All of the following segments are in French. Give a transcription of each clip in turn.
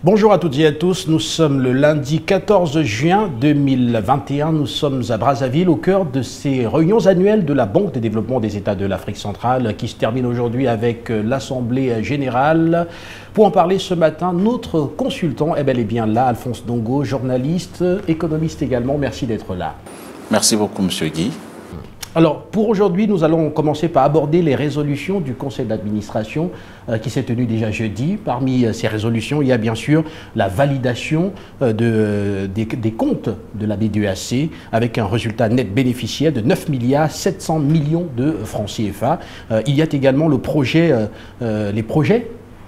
Bonjour à toutes et à tous, nous sommes le lundi 14 juin 2021, nous sommes à Brazzaville au cœur de ces réunions annuelles de la Banque de développement des États de l'Afrique centrale qui se termine aujourd'hui avec l'Assemblée générale. Pour en parler ce matin, notre consultant est bel et bien là, Alphonse Ndongo, journaliste, économiste également, merci d'être là. Merci beaucoup Monsieur Guy. Alors, pour aujourd'hui, nous allons commencer par aborder les résolutions du Conseil d'administration qui s'est tenu déjà jeudi. Parmi ces résolutions, il y a bien sûr la validation des comptes de la BDEAC avec un résultat net bénéficiaire de 9 milliards 700 millions de francs CFA. Il y a également les projets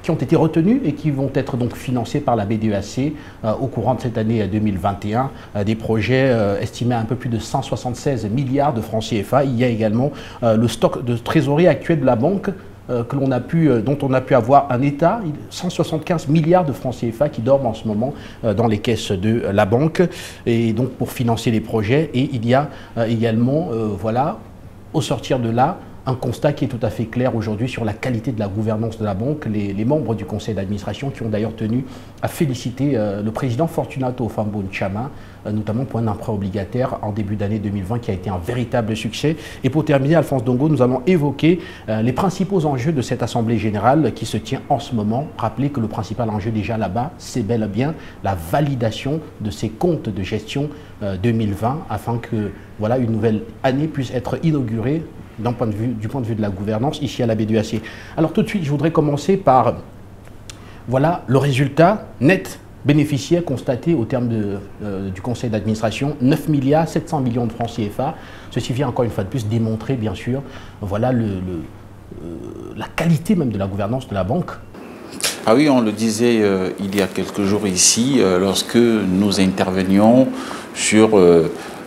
qui ont été retenus et qui vont être donc financés par la BDEAC au courant de cette année 2021, des projets estimés à un peu plus de 176 milliards de francs CFA. Il y a également le stock de trésorerie actuel de la banque dont on a pu avoir un état, 175 milliards de francs CFA qui dorment en ce moment dans les caisses de la banque, et donc pour financer les projets. Et il y a également, voilà, au sortir de là, un constat qui est tout à fait clair aujourd'hui sur la qualité de la gouvernance de la banque. Les membres du conseil d'administration qui ont d'ailleurs tenu à féliciter le président Fortunato Fambon-Chama, notamment pour un emprunt obligataire en début d'année 2020 qui a été un véritable succès. Et pour terminer, Alphonse Ndongo, nous allons évoquer les principaux enjeux de cette Assemblée générale qui se tient en ce moment. Rappelez que le principal enjeu déjà là-bas, c'est bel et bien la validation de ces comptes de gestion 2020 afin que voilà, une nouvelle année puisse être inaugurée du point de vue de la gouvernance ici à la BDEAC. Alors tout de suite, je voudrais commencer par voilà, le résultat net bénéficiaire constaté au terme du conseil d'administration, 9 milliards 700 millions de francs CFA. Ceci vient encore une fois de plus démontrer bien sûr voilà, la qualité même de la gouvernance de la banque. Ah oui, on le disait il y a quelques jours ici, lorsque nous intervenions sur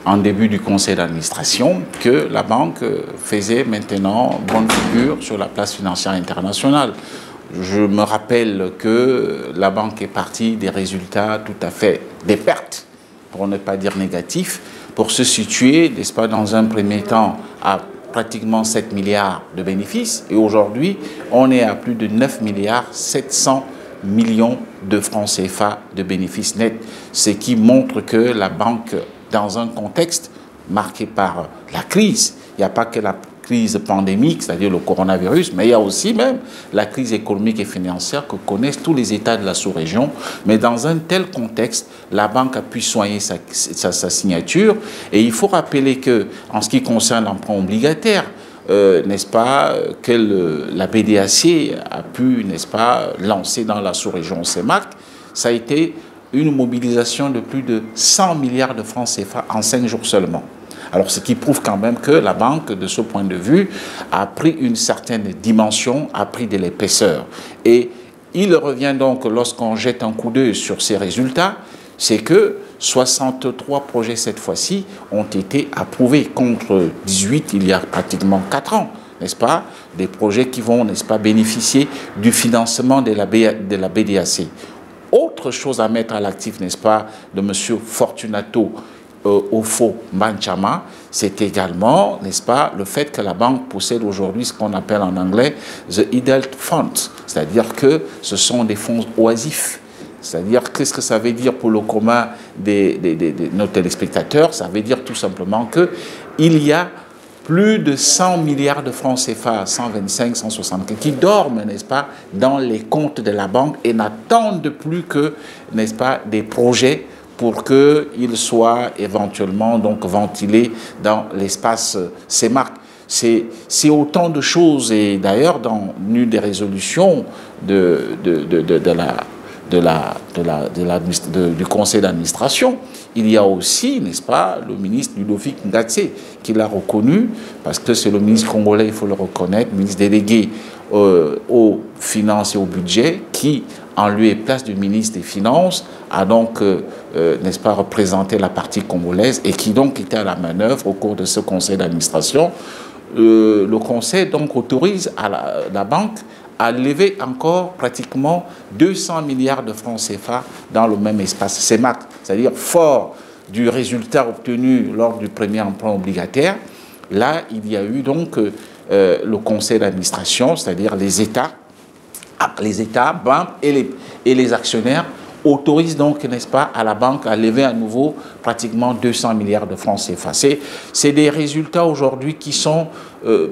en début du conseil d'administration, que la banque faisait maintenant bonne figure sur la place financière internationale. Je me rappelle que la banque est partie des résultats tout à fait, des pertes, pour ne pas dire négatifs, pour se situer, n'est-ce pas, dans un premier temps à pratiquement 7 milliards de bénéfices. Et aujourd'hui, on est à plus de 9 milliards 700 millions de francs CFA de bénéfices nets, ce qui montre que la banque, dans un contexte marqué par la crise, il n'y a pas que la crise pandémique, c'est-à-dire le coronavirus, mais il y a aussi même la crise économique et financière que connaissent tous les États de la sous-région. Mais dans un tel contexte, la banque a pu soigner sa signature. Et il faut rappeler que, en ce qui concerne l'emprunt obligataire, n'est-ce pas, que la BDEAC a pu, n'est-ce pas, lancer dans la sous-région CEMAC, ça a été une mobilisation de plus de 100 milliards de francs CFA en 5 jours seulement. Alors, ce qui prouve quand même que la banque, de ce point de vue, a pris une certaine dimension, a pris de l'épaisseur. Et il revient donc, lorsqu'on jette un coup d'œil sur ces résultats, c'est que 63 projets cette fois-ci ont été approuvés contre 18 il y a pratiquement 4 ans, n'est-ce pas? Des projets qui vont, n'est-ce pas, bénéficier du financement de la BDEAC. Autre chose à mettre à l'actif, n'est-ce pas, de M. Fortunato Fambon-Chama, c'est également, n'est-ce pas, le fait que la banque possède aujourd'hui ce qu'on appelle en anglais the idle funds, c'est-à-dire que ce sont des fonds oisifs. C'est-à-dire, qu'est-ce que ça veut dire pour le commun de nos téléspectateurs? Ça veut dire tout simplement qu'il y a plus de 100 milliards de francs CFA, 125, 175, qui dorment, n'est-ce pas, dans les comptes de la banque et n'attendent plus que, n'est-ce pas, des projets pour qu'ils soient éventuellement donc ventilés dans l'espace CEMAC. C'est autant de choses, et d'ailleurs, dans une des résolutions du conseil d'administration, il y a aussi, n'est-ce pas, le ministre Ludovic Ngatse qui l'a reconnu, parce que c'est le ministre congolais, il faut le reconnaître, ministre délégué aux finances et au budget, qui, en lieu et place du ministre des Finances, a donc, n'est-ce pas, représenté la partie congolaise et qui donc était à la manœuvre au cours de ce conseil d'administration. Le conseil donc autorise à la banque à lever encore pratiquement 200 milliards de francs CFA dans le même espace CEMAC, c'est-à-dire fort du résultat obtenu lors du premier emprunt obligataire. Là, il y a eu donc le conseil d'administration, c'est-à-dire les États, BAM et les actionnaires autorise donc, n'est-ce pas, à la banque à lever à nouveau pratiquement 200 milliards de francs CFA. C'est des résultats aujourd'hui qui sont,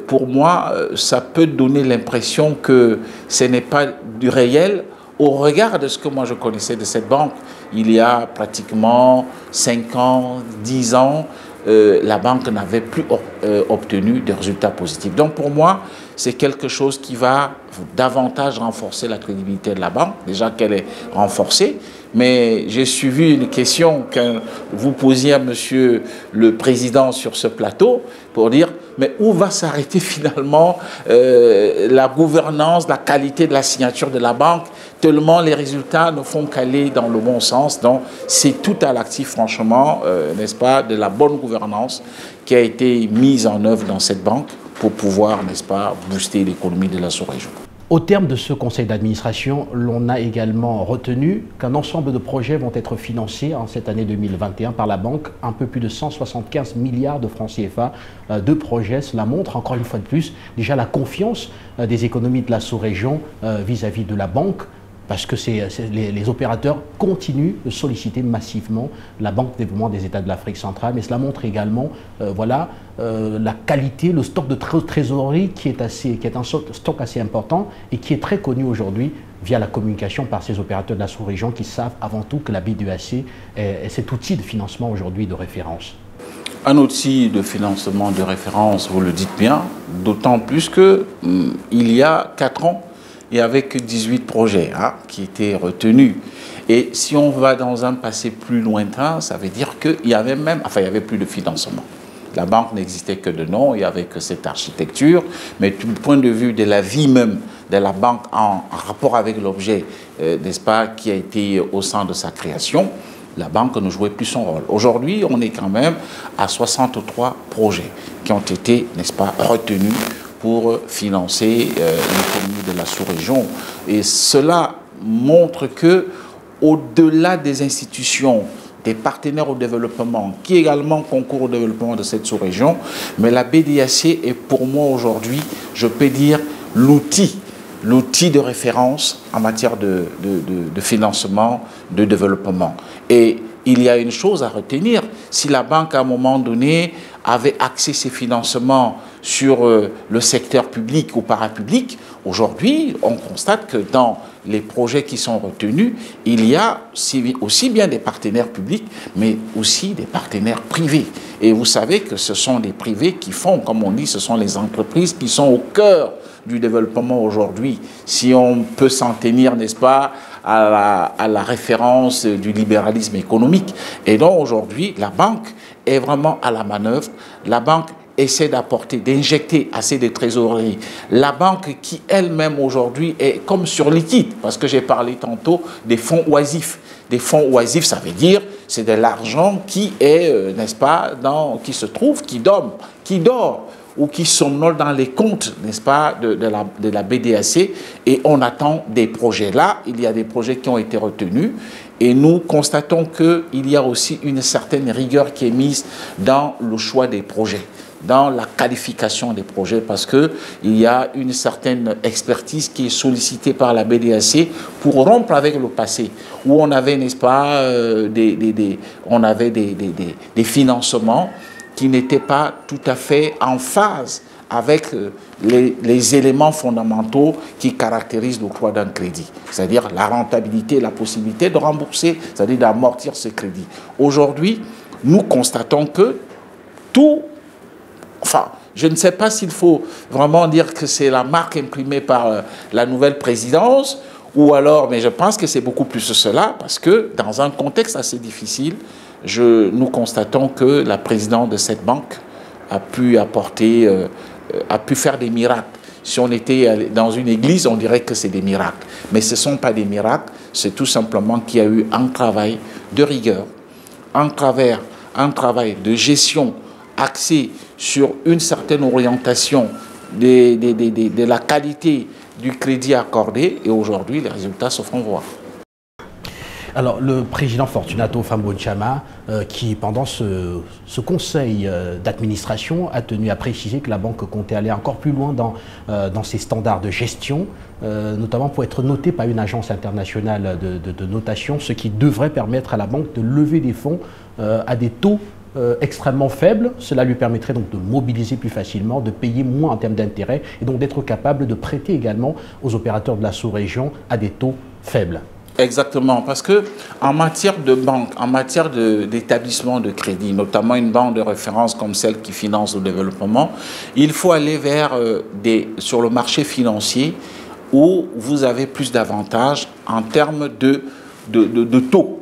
pour moi, ça peut donner l'impression que ce n'est pas du réel au regard de ce que moi je connaissais de cette banque. Il y a pratiquement 5 ans, 10 ans, la banque n'avait plus obtenu de résultats positifs. Donc pour moi, c'est quelque chose qui va davantage renforcer la crédibilité de la banque, déjà qu'elle est renforcée. Mais j'ai suivi une question que vous posiez à monsieur le président sur ce plateau pour dire, mais où va s'arrêter finalement la gouvernance, la qualité de la signature de la banque, tellement les résultats ne font qu'aller dans le bon sens. Donc c'est tout à l'actif, franchement, n'est-ce pas, de la bonne gouvernance qui a été mise en œuvre dans cette banque pour pouvoir, n'est-ce pas, booster l'économie de la sous-région. Au terme de ce conseil d'administration, l'on a également retenu qu'un ensemble de projets vont être financés en cette année 2021 par la banque, un peu plus de 175 milliards de francs CFA de projets. Cela montre encore une fois de plus déjà la confiance des économies de la sous-région vis-à-vis de la banque, parce que les opérateurs continuent de solliciter massivement la Banque de développement des États de l'Afrique centrale. Mais cela montre également la qualité, le stock de trésorerie qui est un stock assez important et qui est très connu aujourd'hui via la communication par ces opérateurs de la sous-région qui savent avant tout que la BDAC est cet outil de financement aujourd'hui de référence. Un outil de financement de référence, vous le dites bien, d'autant plus qu'il y a 4 ans, il n'y avait que 18 projets qui étaient retenus. Et si on va dans un passé plus lointain, ça veut dire qu'il y avait même, il y avait plus de financement. La banque n'existait que de nom, il n'y avait que cette architecture, mais du point de vue de la vie même de la banque en rapport avec l'objet, n'est-ce pas, qui a été au centre de sa création, la banque ne jouait plus son rôle. Aujourd'hui, on est quand même à 63 projets qui ont été, n'est-ce pas, retenus pour financer l'économie de la sous-région. Et cela montre que, au-delà des institutions, des partenaires au développement, qui également concourent au développement de cette sous-région, mais la BDAC est pour moi aujourd'hui, je peux dire, l'outil de référence en matière de financement, de développement. Et il y a une chose à retenir, si la banque à un moment donné avait axé ses financements sur le secteur public ou parapublic, aujourd'hui on constate que dans les projets qui sont retenus, il y a aussi bien des partenaires publics, mais aussi des partenaires privés. Et vous savez que ce sont les privés qui font, comme on dit, ce sont les entreprises qui sont au cœur du développement aujourd'hui, si on peut s'en tenir, n'est-ce pas, à la référence du libéralisme économique. Et donc aujourd'hui, la banque est vraiment à la manœuvre. La banque essaie d'apporter, d'injecter assez de trésorerie. La banque qui elle-même aujourd'hui est comme sur liquide, parce que j'ai parlé tantôt des fonds oisifs. Des fonds oisifs, ça veut dire c'est de l'argent qui est, n'est-ce pas, qui se trouve, qui dort ou qui somnole dans les comptes, n'est-ce pas, de la BDAC, et on attend des projets. Là, il y a des projets qui ont été retenus, et nous constatons qu'il y a aussi une certaine rigueur qui est mise dans le choix des projets, dans la qualification des projets, parce qu'il y a une certaine expertise qui est sollicitée par la BDAC pour rompre avec le passé, où on avait, n'est-ce pas, on avait des financements qui n'étaient pas tout à fait en phase avec les éléments fondamentaux qui caractérisent l'octroi d'un crédit, c'est-à-dire la rentabilité, la possibilité de rembourser, c'est-à-dire d'amortir ce crédit. Aujourd'hui, nous constatons que tout, je ne sais pas s'il faut vraiment dire que c'est la marque imprimée par la nouvelle présidence, ou alors, mais je pense que c'est beaucoup plus cela, parce que dans un contexte assez difficile, nous constatons que la présidente de cette banque a pu apporter, a pu faire des miracles. Si on était dans une église, on dirait que c'est des miracles. Mais ce ne sont pas des miracles, c'est tout simplement qu'il y a eu un travail de rigueur, un travail de gestion axé sur une certaine orientation de la qualité du crédit accordé. Et aujourd'hui, les résultats se font voir. Alors, le président Fortunato Fambon-Chama, qui pendant ce conseil d'administration a tenu à préciser que la banque comptait aller encore plus loin dans ses standards de gestion, notamment pour être notée par une agence internationale de notation, ce qui devrait permettre à la banque de lever des fonds à des taux extrêmement faible. Cela lui permettrait donc de mobiliser plus facilement, de payer moins en termes d'intérêt et donc d'être capable de prêter également aux opérateurs de la sous-région à des taux faibles. Exactement, parce que en matière de banque, en matière d'établissement de crédit, notamment une banque de référence comme celle qui finance le développement, il faut aller vers sur le marché financier où vous avez plus d'avantages en termes de taux,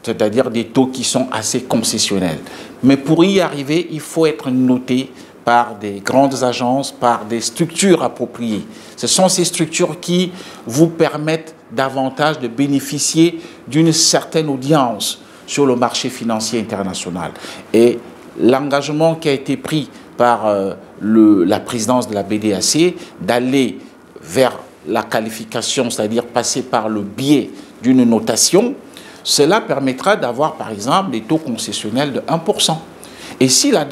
c'est-à-dire des taux qui sont assez concessionnels. Mais pour y arriver, il faut être noté par des grandes agences, par des structures appropriées. Ce sont ces structures qui vous permettent davantage de bénéficier d'une certaine audience sur le marché financier international. Et l'engagement qui a été pris par la présidence de la BDAC d'aller vers la qualification, c'est-à-dire passer par le biais d'une notation, cela permettra d'avoir par exemple des taux concessionnels de 1%. Et si la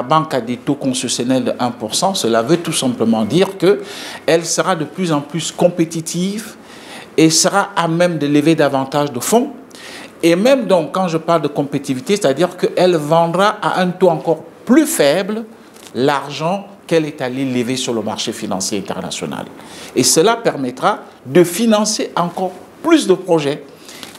banque a des taux concessionnels de 1%, cela veut tout simplement dire qu'elle sera de plus en plus compétitive et sera à même de lever davantage de fonds. Et même donc, quand je parle de compétitivité, c'est-à-dire qu'elle vendra à un taux encore plus faible l'argent qu'elle est allée lever sur le marché financier international. Et cela permettra de financer encore plus de projets.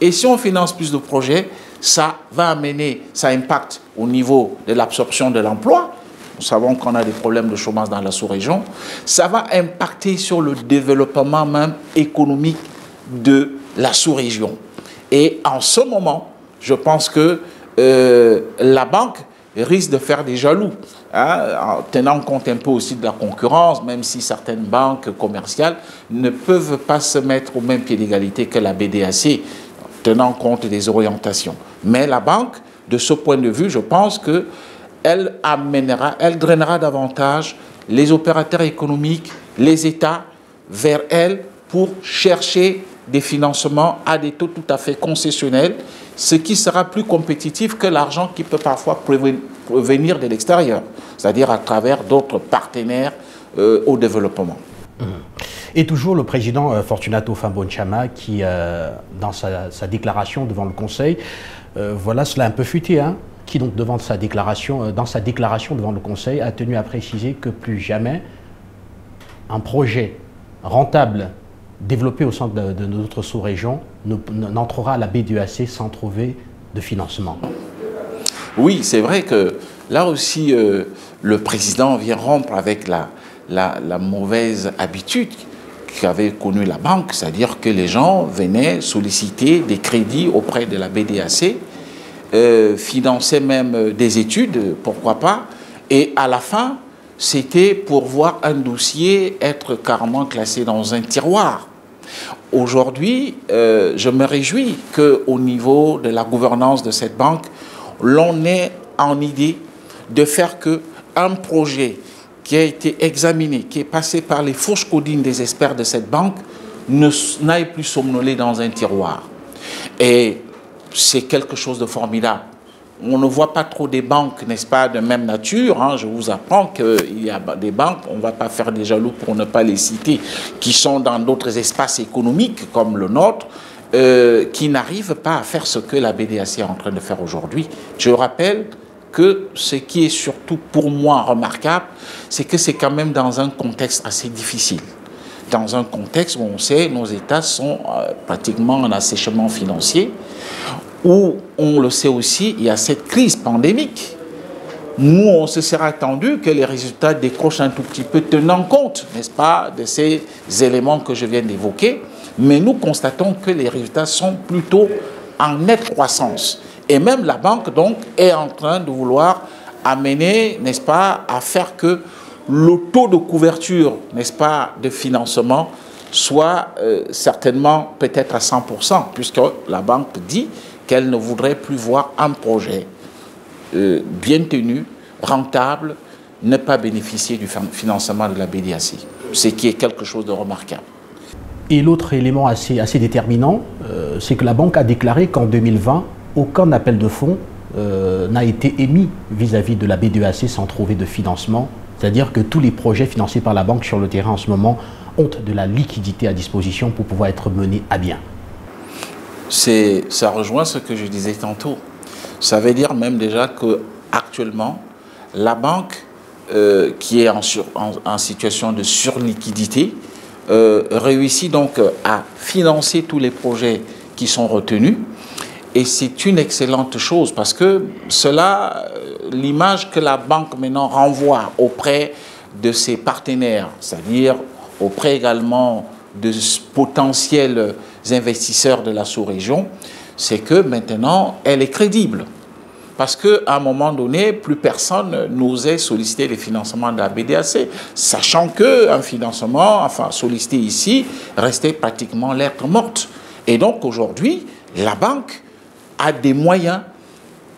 Et si on finance plus de projets, ça va amener, ça impacte au niveau de l'absorption de l'emploi. Nous savons qu'on a des problèmes de chômage dans la sous-région. Ça va impacter sur le développement même économique de la sous-région. Et en ce moment, je pense que la banque risque de faire des jaloux, hein, en tenant compte un peu aussi de la concurrence, même si certaines banques commerciales ne peuvent pas se mettre au même pied d'égalité que la BDAC, tenant compte des orientations. Mais la banque, de ce point de vue, je pense qu'elle drainera davantage les opérateurs économiques, les États, vers elle pour chercher des financements à des taux tout à fait concessionnels, ce qui sera plus compétitif que l'argent qui peut parfois provenir de l'extérieur, c'est-à-dire à travers d'autres partenaires au développement. Et toujours le président Fortunato Fambon-Chama qui, dans sa déclaration devant le Conseil, voilà, cela a un peu fuité, hein, qui donc dans sa déclaration devant le Conseil a tenu à préciser que plus jamais un projet rentable développé au sein de notre sous-région n'entrera à la BDAC sans trouver de financement. Oui, c'est vrai que là aussi, le président vient rompre avec la mauvaise habitude qu'avait connue la banque, c'est-à-dire que les gens venaient solliciter des crédits auprès de la BDAC, finançaient même des études, pourquoi pas, et à la fin, c'était pour voir un dossier être carrément classé dans un tiroir. Aujourd'hui, je me réjouis qu'au niveau de la gouvernance de cette banque, l'on ait en idée de faire qu'un projet qui a été examiné, qui est passé par les fourches codines des experts de cette banque, n'aille plus somnoler dans un tiroir. Et c'est quelque chose de formidable. On ne voit pas trop des banques, n'est-ce pas, de même nature. Hein. Je vous apprends qu'il y a des banques, on ne va pas faire des jaloux pour ne pas les citer, qui sont dans d'autres espaces économiques comme le nôtre, qui n'arrivent pas à faire ce que la BDAC est en train de faire aujourd'hui. Je rappelle que ce qui est surtout pour moi remarquable, c'est que c'est quand même dans un contexte assez difficile. Dans un contexte où on sait nos États sont pratiquement en assèchement financier, où on le sait aussi, il y a cette crise pandémique. Nous, on se serait attendu que les résultats décrochent un tout petit peu, tenant compte, n'est-ce pas, de ces éléments que je viens d'évoquer, mais nous constatons que les résultats sont plutôt en nette croissance. Et même la banque, donc, est en train de vouloir amener, n'est-ce pas, à faire que le taux de couverture, n'est-ce pas, de financement soit certainement peut-être à 100%, puisque la banque dit qu'elle ne voudrait plus voir un projet bien tenu, rentable, ne pas bénéficier du financement de la BDAC, ce qui est quelque chose de remarquable. Et l'autre élément assez déterminant, c'est que la banque a déclaré qu'en 2020, aucun appel de fonds n'a été émis vis-à-vis de la BDEAC sans trouver de financement. C'est-à-dire que tous les projets financés par la banque sur le terrain en ce moment ont de la liquidité à disposition pour pouvoir être menés à bien. Ça rejoint ce que je disais tantôt. Ça veut dire même déjà qu'actuellement, la banque qui est en situation de surliquidité réussit donc à financer tous les projets qui sont retenus. Et c'est une excellente chose parce que l'image que la banque maintenant renvoie auprès de ses partenaires, c'est-à-dire auprès également de potentiels investisseurs de la sous-région, c'est que maintenant, elle est crédible. Parce qu'à un moment donné, plus personne n'osait solliciter les financements de la BDAC, sachant qu'un financement, enfin sollicité ici, restait pratiquement lettre morte. Et donc aujourd'hui, la banque a des moyens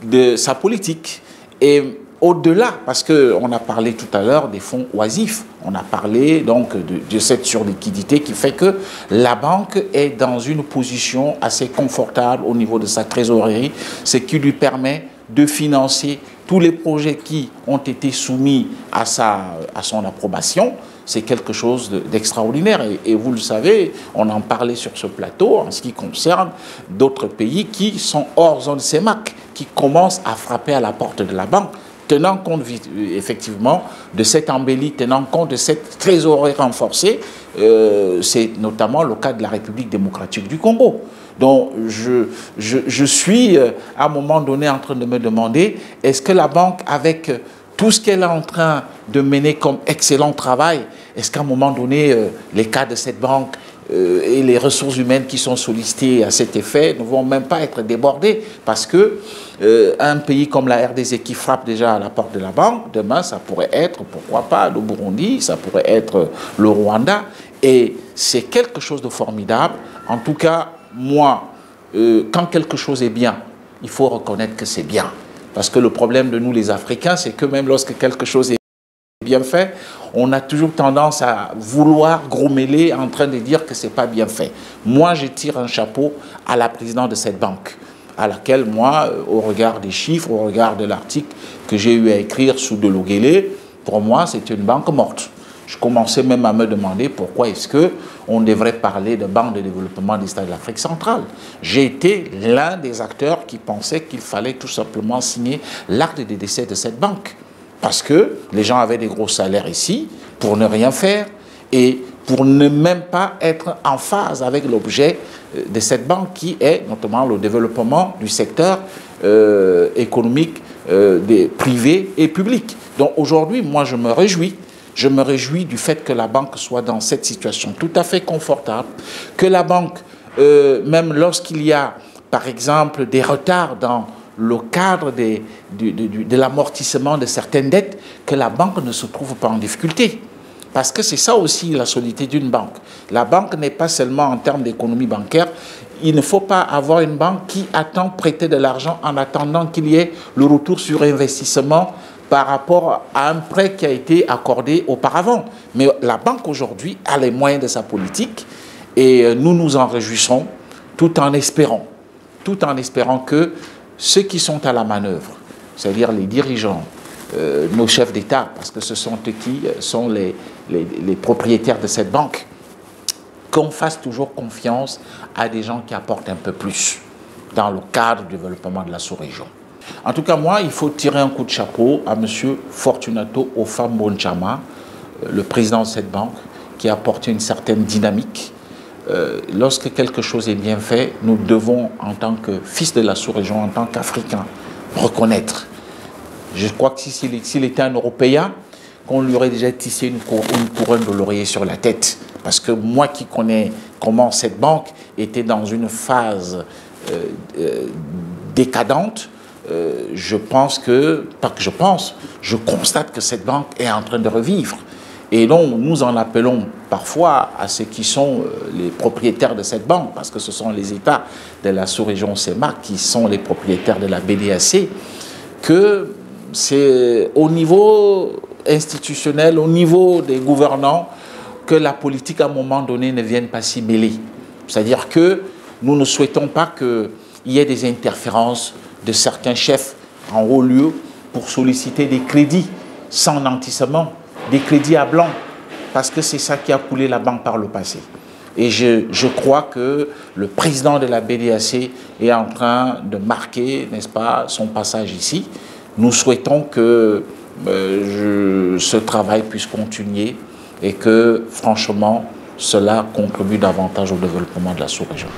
de sa politique. Et au-delà, parce qu'on a parlé tout à l'heure des fonds oisifs, on a parlé donc de cette surliquidité qui fait que la banque est dans une position assez confortable au niveau de sa trésorerie, ce qui lui permet de financer tous les projets qui ont été soumis à son approbation. C'est quelque chose d'extraordinaire. Et vous le savez, on en parlait sur ce plateau en ce qui concerne d'autres pays qui sont hors zone CEMAC, qui commencent à frapper à la porte de la banque, tenant compte effectivement de cette embellie, tenant compte de cette trésorerie renforcée. C'est notamment le cas de la République démocratique du Congo. Donc je suis à un moment donné en train de me demander, est-ce que la banque, avec tout ce qu'elle est en train de mener comme excellent travail, est-ce qu'à un moment donné, les cas de cette banque et les ressources humaines qui sont sollicitées à cet effet ne vont même pas être débordées? Parce que un pays comme la RDC qui frappe déjà à la porte de la banque, demain ça pourrait être, pourquoi pas, le Burundi, ça pourrait être le Rwanda. Et c'est quelque chose de formidable. En tout cas, moi, quand quelque chose est bien, il faut reconnaître que c'est bien. Parce que le problème de nous les Africains, c'est que même lorsque quelque chose est bien fait, on a toujours tendance à vouloir grommeler en train de dire que ce n'est pas bien fait. Moi, je tire un chapeau à la présidente de cette banque, à laquelle moi, au regard des chiffres, au regard de l'article que j'ai eu à écrire sous de l'Oguélé, pour moi, c'est une banque morte. Je commençais même à me demander pourquoi est-ce qu'on devrait parler de banque de développement des États de l'Afrique centrale. J'ai été l'un des acteurs qui pensait qu'il fallait tout simplement signer l'acte de décès de cette banque. Parce que les gens avaient des gros salaires ici pour ne rien faire et pour ne même pas être en phase avec l'objet de cette banque qui est notamment le développement du secteur économique privé et public. Donc aujourd'hui, moi je me réjouis. Je me réjouis du fait que la banque soit dans cette situation tout à fait confortable, que la banque, même lorsqu'il y a, par exemple, des retards dans le cadre de l'amortissement de certaines dettes, que la banque ne se trouve pas en difficulté. Parce que c'est ça aussi la solidité d'une banque. La banque n'est pas seulement en termes d'économie bancaire. Il ne faut pas avoir une banque qui attend prêter de l'argent en attendant qu'il y ait le retour sur investissement par rapport à un prêt qui a été accordé auparavant. Mais la banque aujourd'hui a les moyens de sa politique et nous nous en réjouissons tout en espérant que ceux qui sont à la manœuvre, c'est-à-dire les dirigeants, nos chefs d'État, parce que ce sont eux qui sont les propriétaires de cette banque, qu'on fasse toujours confiance à des gens qui apportent un peu plus dans le cadre du développement de la sous-région. En tout cas, moi, il faut tirer un coup de chapeau à M. Fortunato Ofambonchama, le président de cette banque, qui a apporté une certaine dynamique. Lorsque quelque chose est bien fait, nous devons, en tant que fils de la sous-région, en tant qu'Africains, reconnaître. Je crois que s'il était un Européen, qu'on lui aurait déjà tissé une couronne de laurier sur la tête. Parce que moi qui connais comment cette banque était dans une phase décadente, je constate que cette banque est en train de revivre. Et donc, nous en appelons parfois à ceux qui sont les propriétaires de cette banque, parce que ce sont les États de la sous-région CEMAC qui sont les propriétaires de la BDAC, que c'est au niveau institutionnel, au niveau des gouvernants, que la politique à un moment donné ne vienne pas s'y mêler. C'est-à-dire que nous ne souhaitons pas qu'il y ait des interférences de certains chefs en haut lieu pour solliciter des crédits sans nantissement, des crédits à blanc, parce que c'est ça qui a coulé la banque par le passé. Et je crois que le président de la BDAC est en train de marquer, n'est-ce pas, son passage ici. Nous souhaitons que ce travail puisse continuer et que, franchement, cela contribue davantage au développement de la sous-région.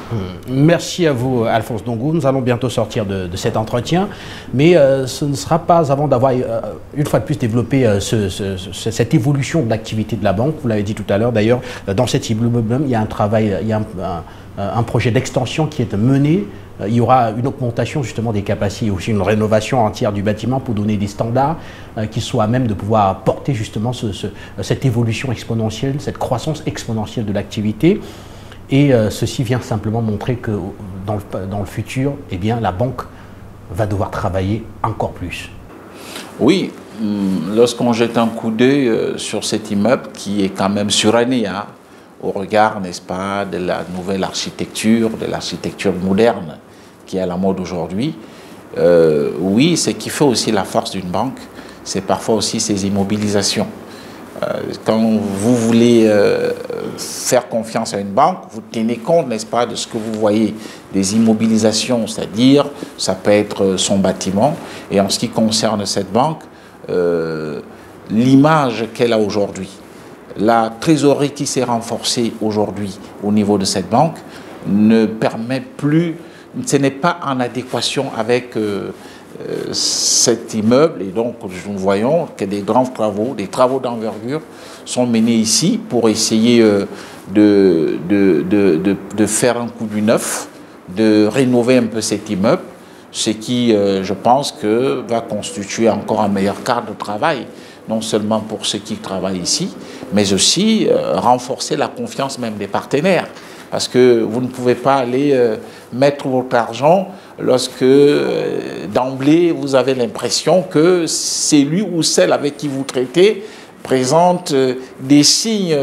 Merci à vous, Alphonse Ndongo. Nous allons bientôt sortir de cet entretien, mais ce ne sera pas avant d'avoir, une fois de plus, développé cette évolution de l'activité de la banque. Vous l'avez dit tout à l'heure, d'ailleurs, dans cet immeuble, il y a un travail, il y a un projet d'extension qui est mené. Il y aura une augmentation justement des capacités, aussi une rénovation entière du bâtiment pour donner des standards qui soient à même de pouvoir porter justement cette évolution exponentielle, cette croissance exponentielle de l'activité. Et ceci vient simplement montrer que dans le futur, eh bien, la banque va devoir travailler encore plus. Oui, lorsqu'on jette un coup d'œil sur cet immeuble qui est quand même suranné, hein, au regard, n'est-ce pas, de la nouvelle architecture, de l'architecture moderne qui est à la mode aujourd'hui. Oui, ce qui fait aussi la force d'une banque, c'est parfois aussi ses immobilisations. Quand vous voulez faire confiance à une banque, vous tenez compte, n'est-ce pas, de ce que vous voyez, des immobilisations, c'est-à-dire, ça peut être son bâtiment. Et en ce qui concerne cette banque, l'image qu'elle a aujourd'hui, la trésorerie qui s'est renforcée aujourd'hui au niveau de cette banque ne permet plus, ce n'est pas en adéquation avec cet immeuble. Et donc, nous voyons que des grands travaux, des travaux d'envergure sont menés ici pour essayer de faire un coup du neuf, de rénover un peu cet immeuble, ce qui, je pense, que va constituer encore un meilleur cadre de travail, non seulement pour ceux qui travaillent ici, mais aussi renforcer la confiance même des partenaires. Parce que vous ne pouvez pas aller mettre votre argent lorsque d'emblée vous avez l'impression que c'est lui ou celle avec qui vous traitez présente des signes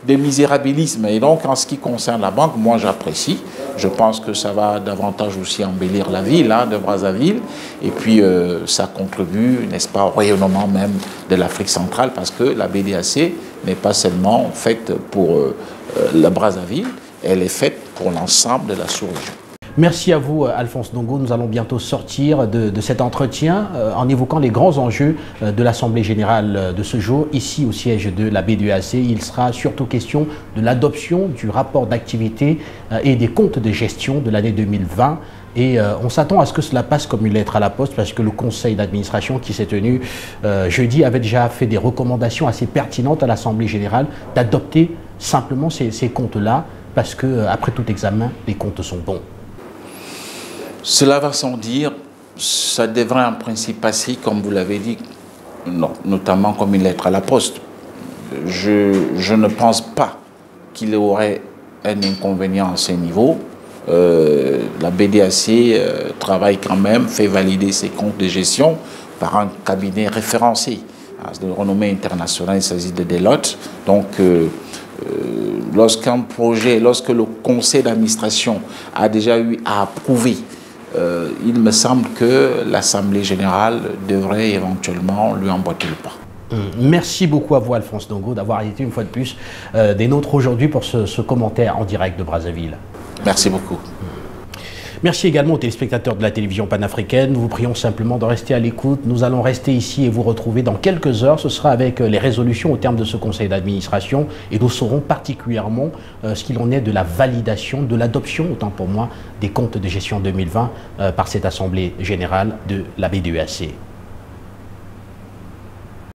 de misérabilisme. Et donc en ce qui concerne la banque, moi j'apprécie. Je pense que ça va davantage aussi embellir la ville hein, de Brazzaville. Et puis ça contribue, n'est-ce pas, au rayonnement même de l'Afrique centrale, parce que la BDAC n'est pas seulement faite pour la Brazzaville, elle est faite pour l'ensemble de la sous-région. Merci à vous, Alphonse Ndongo. Nous allons bientôt sortir de cet entretien en évoquant les grands enjeux de l'Assemblée générale de ce jour, ici au siège de la BDAC. Il sera surtout question de l'adoption du rapport d'activité et des comptes de gestion de l'année 2020. Et on s'attend à ce que cela passe comme une lettre à la poste, parce que le conseil d'administration qui s'est tenu jeudi avait déjà fait des recommandations assez pertinentes à l'Assemblée générale d'adopter simplement ces comptes-là, parce qu'après tout examen, les comptes sont bons. Cela va sans dire, ça devrait en principe passer, comme vous l'avez dit, notamment comme une lettre à la poste. Je ne pense pas qu'il y aurait un inconvénient à ce niveau. La BDAC travaille quand même, fait valider ses comptes de gestion par un cabinet référencé de renommée internationale, il s'agit de Deloitte. Donc, lorsqu'un projet, lorsque le conseil d'administration a déjà eu à approuver, il me semble que l'Assemblée générale devrait éventuellement lui emboîter le pas. Merci beaucoup à vous, Alphonse Ndongo, d'avoir été une fois de plus des nôtres aujourd'hui pour ce commentaire en direct de Brazzaville. Merci beaucoup. Merci également aux téléspectateurs de la télévision panafricaine. Nous vous prions simplement de rester à l'écoute. Nous allons rester ici et vous retrouver dans quelques heures. Ce sera avec les résolutions au terme de ce conseil d'administration et nous saurons particulièrement ce qu'il en est de la validation, de l'adoption, autant pour moi, des comptes de gestion 2020 par cette Assemblée générale de la BDAC.